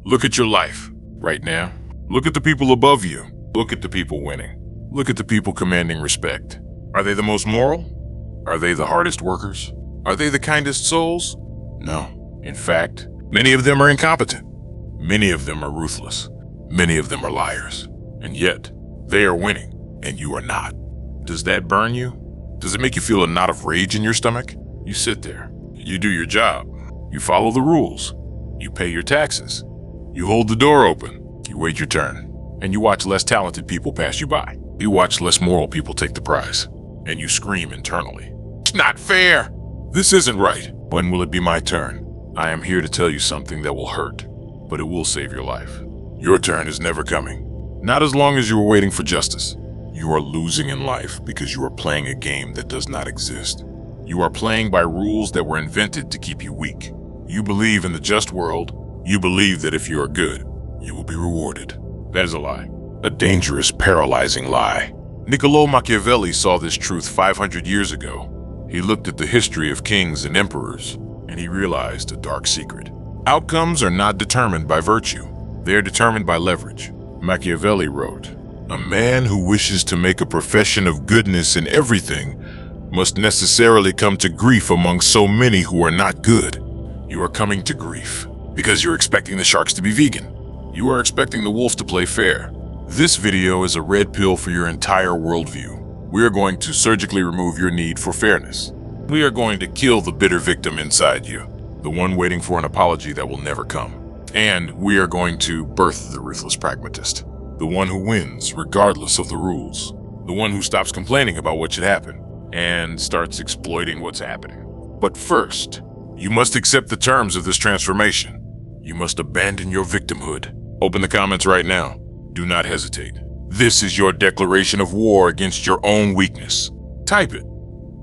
Look at your life right now. Look at the people above you. Look at the people winning. Look at the people commanding respect. Are they the most moral? Are they the hardest workers? Are they the kindest souls? No. In fact, many of them are incompetent. Many of them are ruthless. Many of them are liars. And yet, they are winning, and you are not. Does that burn you? Does it make you feel a knot of rage in your stomach? You sit there. You do your job. You follow the rules. You pay your taxes. You hold the door open. You wait your turn. And you watch less talented people pass you by. You watch less moral people take the prize. And you scream internally. It's not fair! This isn't right. When will it be my turn? I am here to tell you something that will hurt, but it will save your life. Your turn is never coming. Not as long as you are waiting for justice. You are losing in life because you are playing a game that does not exist. You are playing by rules that were invented to keep you weak. You believe in the just world. You believe that if you are good, you will be rewarded. That is a lie. A dangerous, paralyzing lie. Niccolo Machiavelli saw this truth 500 years ago. He looked at the history of kings and emperors, and he realized a dark secret. Outcomes are not determined by virtue. They are determined by leverage. Machiavelli wrote, "A man who wishes to make a profession of goodness in everything must necessarily come to grief among so many who are not good." You are coming to grief because you're expecting the sharks to be vegan. You are expecting the wolf to play fair. This video is a red pill for your entire worldview. We are going to surgically remove your need for fairness. We are going to kill the bitter victim inside you, the one waiting for an apology that will never come. And we are going to birth the ruthless pragmatist, the one who wins regardless of the rules, the one who stops complaining about what should happen and starts exploiting what's happening. But first, you must accept the terms of this transformation. You must abandon your victimhood. Open the comments right now. Do not hesitate. This is your declaration of war against your own weakness. Type it.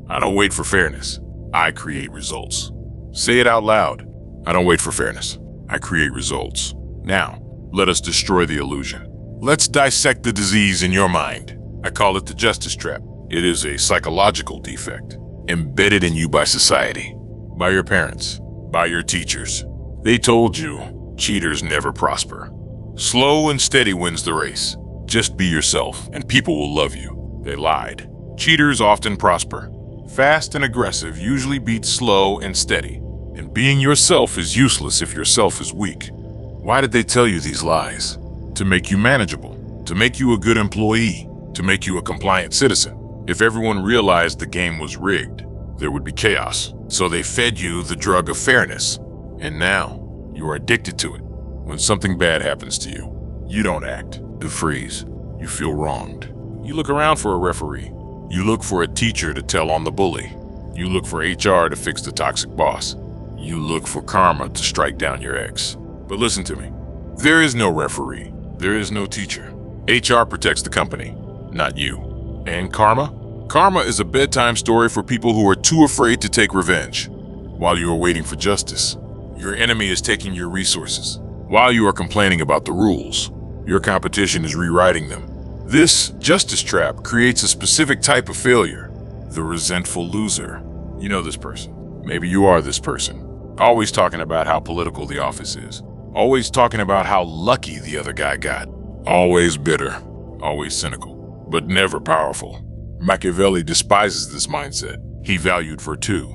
I don't wait for fairness. I create results. Say it out loud. I don't wait for fairness. I create results. Now, let us destroy the illusion. Let's dissect the disease in your mind. I call it the justice trap. It is a psychological defect embedded in you by society, by your parents, by your teachers. They told you cheaters never prosper. Slow and steady wins the race. Just be yourself and people will love you. They lied. Cheaters often prosper. Fast and aggressive usually beats slow and steady. And being yourself is useless if yourself is weak. Why did they tell you these lies? To make you manageable, to make you a good employee, to make you a compliant citizen. If everyone realized the game was rigged, there would be chaos. So they fed you the drug of fairness. And now, you are addicted to it. When something bad happens to you, you don't act. You freeze. You feel wronged. You look around for a referee. You look for a teacher to tell on the bully. You look for HR to fix the toxic boss. You look for karma to strike down your ex. But listen to me. There is no referee. There is no teacher. HR protects the company, not you. And karma? Karma is a bedtime story for people who are too afraid to take revenge. While you are waiting for justice, your enemy is taking your resources. While you are complaining about the rules, your competition is rewriting them. This justice trap creates a specific type of failure, the resentful loser. You know this person. Maybe you are this person. Always talking about how political the office is. Always talking about how lucky the other guy got. Always bitter. Always cynical. But never powerful. Machiavelli despises this mindset. He valued virtue.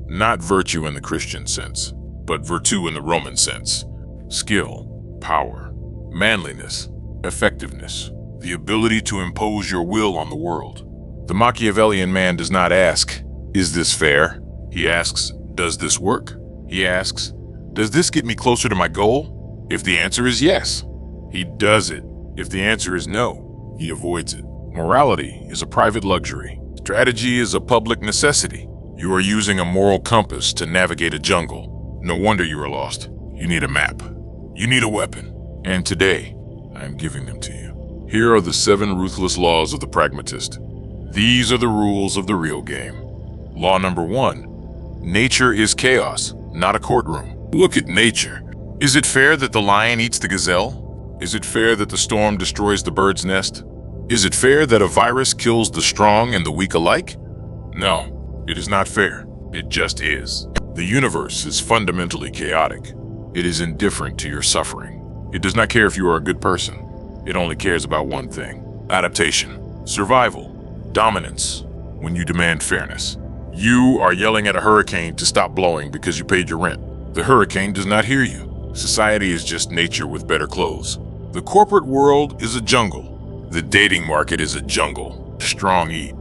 Not virtue in the Christian sense, but virtue in the Roman sense. Skill, power, manliness, effectiveness, the ability to impose your will on the world. The Machiavellian man does not ask, "Is this fair?" He asks, "Does this work?" He asks, "Does this get me closer to my goal?" If the answer is yes, he does it. If the answer is no, he avoids it. Morality is a private luxury. Strategy is a public necessity. You are using a moral compass to navigate a jungle. No wonder you are lost. You need a map. You need a weapon. And today, I am giving them to you. Here are the 7 ruthless laws of the pragmatist. These are the rules of the real game. Law number 1. Nature is chaos, not a courtroom. Look at nature. Is it fair that the lion eats the gazelle? Is it fair that the storm destroys the bird's nest? Is it fair that a virus kills the strong and the weak alike? No, it is not fair. It just is. The universe is fundamentally chaotic. It is indifferent to your suffering. It does not care if you are a good person. It only cares about one thing: adaptation, survival, dominance. When you demand fairness, you are yelling at a hurricane to stop blowing because you paid your rent. The hurricane does not hear you. Society is just nature with better clothes. The corporate world is a jungle. The dating market is a jungle. Strong eat.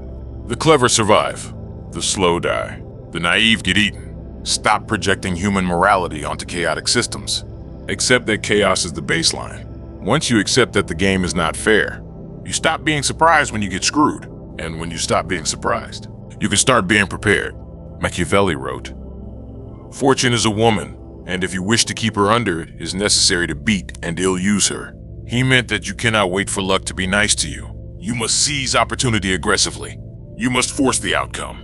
The clever survive. The slow die. The naive get eaten. Stop projecting human morality onto chaotic systems. Accept that chaos is the baseline. Once you accept that the game is not fair, you stop being surprised when you get screwed. And when you stop being surprised, you can start being prepared. Machiavelli wrote, "Fortune is a woman, and if you wish to keep her under it, it is necessary to beat and ill-use her." He meant that you cannot wait for luck to be nice to you. You must seize opportunity aggressively. You must force the outcome.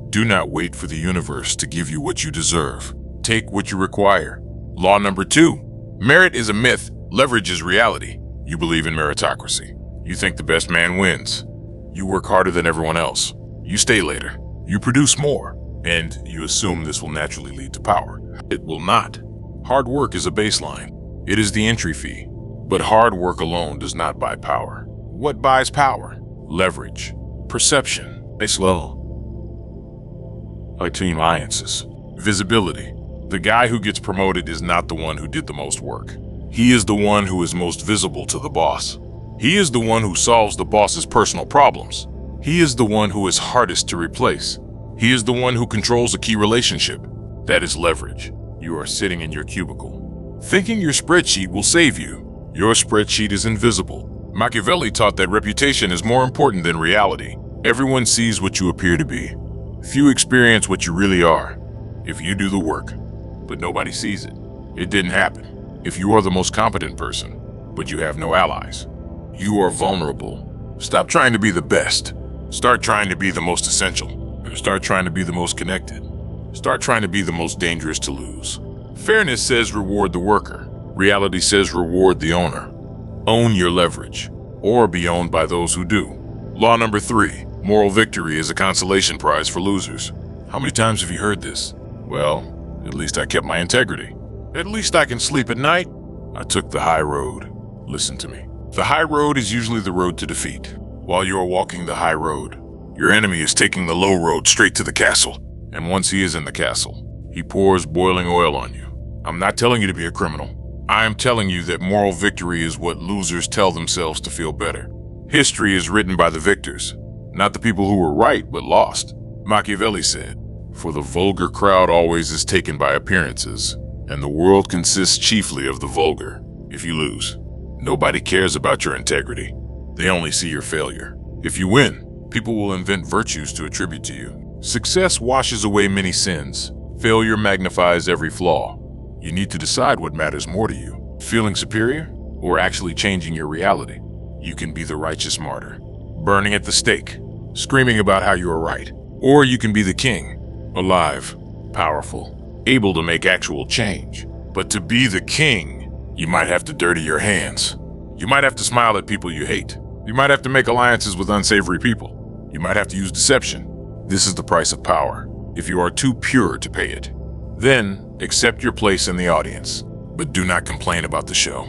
Do not wait for the universe to give you what you deserve. Take what you require. Law number 2. Merit is a myth. Leverage is reality. You believe in meritocracy. You think the best man wins. You work harder than everyone else. You stay later. You produce more. And you assume this will naturally lead to power. It will not. Hard work is a baseline. It is the entry fee. But hard work alone does not buy power. What buys power? Leverage. Perception. Alliances. Visibility. The guy who gets promoted is not the one who did the most work. He is the one who is most visible to the boss. He is the one who solves the boss's personal problems. He is the one who is hardest to replace. He is the one who controls a key relationship. That is leverage. You are sitting in your cubicle, thinking your spreadsheet will save you. Your spreadsheet is invisible. Machiavelli taught that reputation is more important than reality. Everyone sees what you appear to be. Few experience what you really are. If you do the work, but nobody sees it, it didn't happen. If you are the most competent person, but you have no allies, you are vulnerable. Stop trying to be the best. Start trying to be the most essential. Start trying to be the most connected. Start trying to be the most dangerous to lose. Fairness says reward the worker. Reality says reward the owner. Own your leverage, or be owned by those who do. Law number 3. Moral victory is a consolation prize for losers. How many times have you heard this? Well, at least I kept my integrity. At least I can sleep at night. I took the high road. Listen to me. The high road is usually the road to defeat. While you are walking the high road, your enemy is taking the low road straight to the castle. And once he is in the castle, he pours boiling oil on you. I'm not telling you to be a criminal. I am telling you that moral victory is what losers tell themselves to feel better. History is written by the victors, not the people who were right but lost. Machiavelli said, "For the vulgar crowd always is taken by appearances, and the world consists chiefly of the vulgar." If you lose, nobody cares about your integrity. They only see your failure. If you win, people will invent virtues to attribute to you. Success washes away many sins. Failure magnifies every flaw. You need to decide what matters more to you, feeling superior or actually changing your reality. You can be the righteous martyr, burning at the stake, screaming about how you are right. Or you can be the king, alive, powerful, able to make actual change. But to be the king, you might have to dirty your hands. You might have to smile at people you hate. You might have to make alliances with unsavory people. You might have to use deception. This is the price of power, if you are too pure to pay it. Then, accept your place in the audience, but do not complain about the show.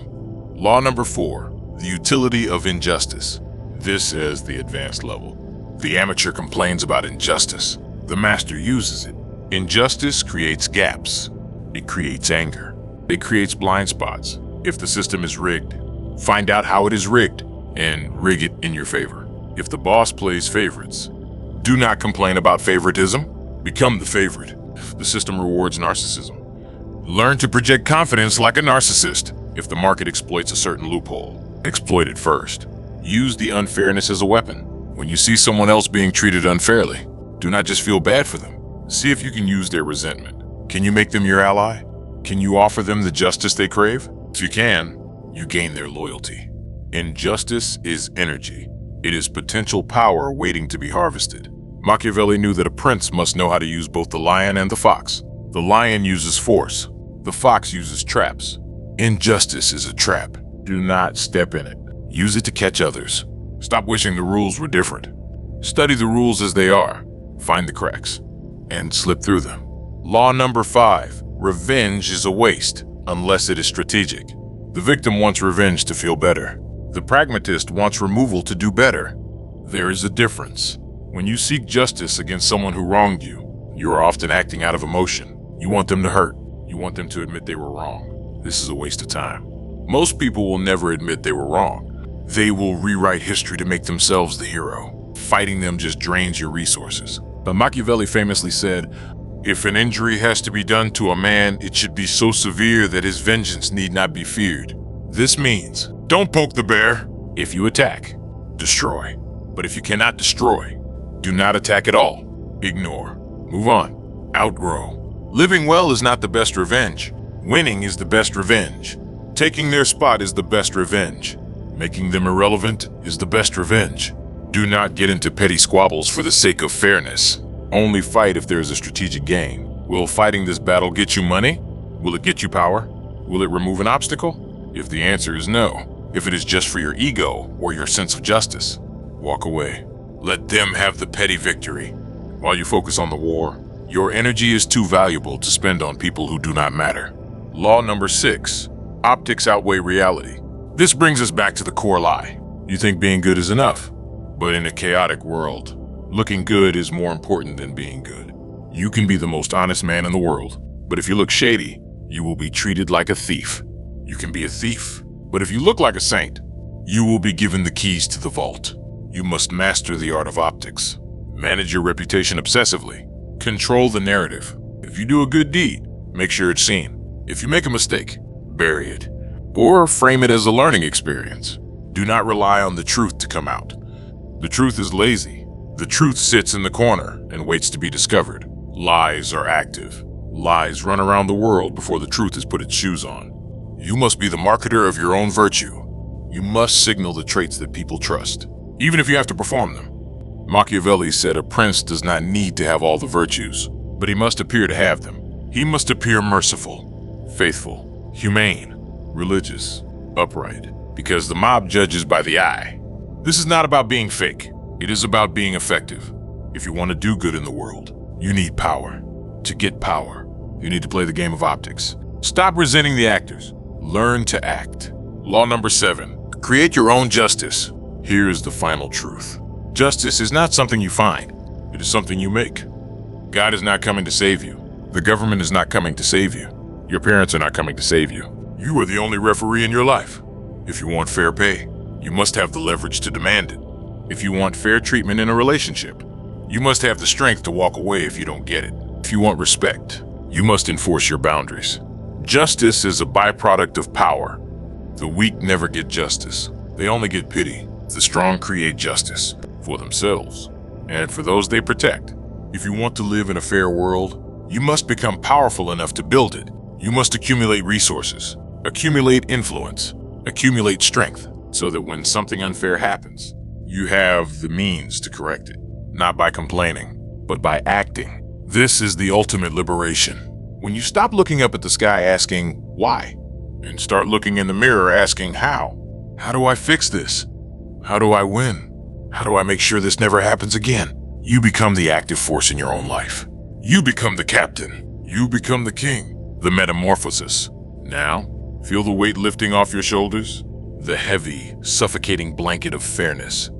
Law number 4, the utility of injustice. This is the advanced level. The amateur complains about injustice. The master uses it. Injustice creates gaps. It creates anger. It creates blind spots. If the system is rigged, find out how it is rigged and rig it in your favor. If the boss plays favorites, do not complain about favoritism. Become the favorite. The system rewards narcissism. Learn to project confidence like a narcissist. If the market exploits a certain loophole, exploit it first. Use the unfairness as a weapon. When you see someone else being treated unfairly, do not just feel bad for them. See if you can use their resentment. Can you make them your ally? Can you offer them the justice they crave? If you can, you gain their loyalty. Injustice is energy. It is potential power waiting to be harvested. Machiavelli knew that a prince must know how to use both the lion and the fox. The lion uses force. The fox uses traps. Injustice is a trap. Do not step in it. Use it to catch others. Stop wishing the rules were different. Study the rules as they are. Find the cracks and slip through them. Law number 5. Revenge is a waste unless it is strategic. The victim wants revenge to feel better. The pragmatist wants removal to do better. There is a difference. When you seek justice against someone who wronged you, you are often acting out of emotion. You want them to hurt. You want them to admit they were wrong. This is a waste of time. Most people will never admit they were wrong. They will rewrite history to make themselves the hero. Fighting them just drains your resources. But Machiavelli famously said, "If an injury has to be done to a man, it should be so severe that his vengeance need not be feared." This means, don't poke the bear. If you attack, destroy. But if you cannot destroy, do not attack at all. Ignore. Move on. Outgrow. Living well is not the best revenge. Winning is the best revenge. Taking their spot is the best revenge. Making them irrelevant is the best revenge. Do not get into petty squabbles for the sake of fairness. Only fight if there is a strategic gain. Will fighting this battle get you money? Will it get you power? Will it remove an obstacle? If the answer is no, if it is just for your ego or your sense of justice, walk away. Let them have the petty victory. While you focus on the war, your energy is too valuable to spend on people who do not matter. Law number 6, optics outweigh reality. This brings us back to the core lie. You think being good is enough, but in a chaotic world, looking good is more important than being good. You can be the most honest man in the world, but if you look shady, you will be treated like a thief. You can be a thief, but if you look like a saint, you will be given the keys to the vault. You must master the art of optics. Manage your reputation obsessively. Control the narrative. If you do a good deed, make sure it's seen. If you make a mistake, bury it. Or frame it as a learning experience. Do not rely on the truth to come out. The truth is lazy. The truth sits in the corner and waits to be discovered. Lies are active. Lies run around the world before the truth has put its shoes on. You must be the marketer of your own virtue. You must signal the traits that people trust, even if you have to perform them. Machiavelli said a prince does not need to have all the virtues, but he must appear to have them. He must appear merciful, faithful, humane, religious, upright, because the mob judges by the eye. This is not about being fake. It is about being effective. If you want to do good in the world, you need power. To get power, you need to play the game of optics. Stop resenting the actors. Learn to act. Law number 7, create your own justice. Here is the final truth. Justice is not something you find. It is something you make. God is not coming to save you. The government is not coming to save you. Your parents are not coming to save you. You are the only referee in your life. If you want fair pay, you must have the leverage to demand it. If you want fair treatment in a relationship, you must have the strength to walk away if you don't get it. If you want respect, you must enforce your boundaries. Justice is a byproduct of power. The weak never get justice. They only get pity. The strong create justice for themselves and for those they protect. If you want to live in a fair world, you must become powerful enough to build it. You must accumulate resources, accumulate influence, accumulate strength, so that when something unfair happens, you have the means to correct it, not by complaining, but by acting. This is the ultimate liberation. When you stop looking up at the sky asking, why? And start looking in the mirror asking, how? How do I fix this? How do I win? How do I make sure this never happens again? You become the active force in your own life. You become the captain. You become the king. The metamorphosis. Now, feel the weight lifting off your shoulders? The heavy, suffocating blanket of fairness.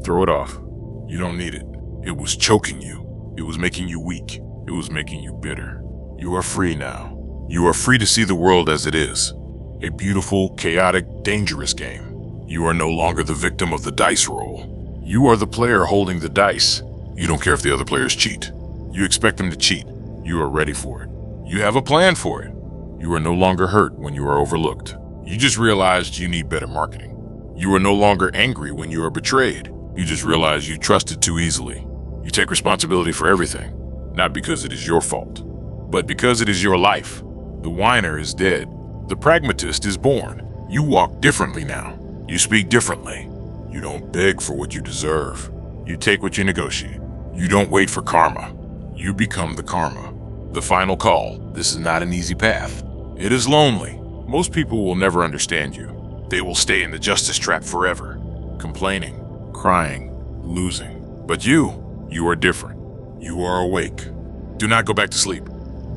Throw it off. You don't need it. It was choking you. It was making you weak. It was making you bitter. You are free now. You are free to see the world as it is. A beautiful, chaotic, dangerous game. You are no longer the victim of the dice roll. You are the player holding the dice. You don't care if the other players cheat. You expect them to cheat. You are ready for it. You have a plan for it. You are no longer hurt when you are overlooked. You just realized you need better marketing. You are no longer angry when you are betrayed. You just realized you trusted too easily. You take responsibility for everything, not because it is your fault, but because it is your life. The whiner is dead. The pragmatist is born. You walk differently now. You speak differently. You don't beg for what you deserve. You take what you negotiate. You don't wait for karma. You become the karma. The final call. This is not an easy path. It is lonely. Most people will never understand you. They will stay in the justice trap forever, complaining, crying, losing. But you are different. You are awake. Do not go back to sleep.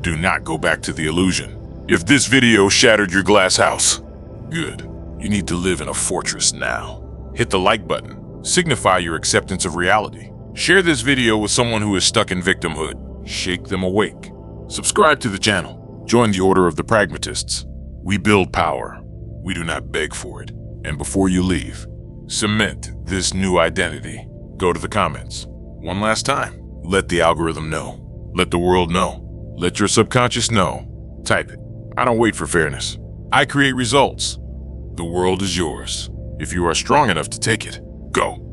Do not go back to the illusion. If this video shattered your glass house, Good. You need to live in a fortress now. Hit the like button. Signify your acceptance of reality. Share this video with someone who is stuck in victimhood. Shake them awake. Subscribe to the channel. Join the Order of the Pragmatists. We build power. We do not beg for it. And before you leave, cement this new identity. Go to the comments. One last time. Let the algorithm know. Let the world know. Let your subconscious know. Type it. I don't wait for fairness. I create results. The world is yours. If you are strong enough to take it, go.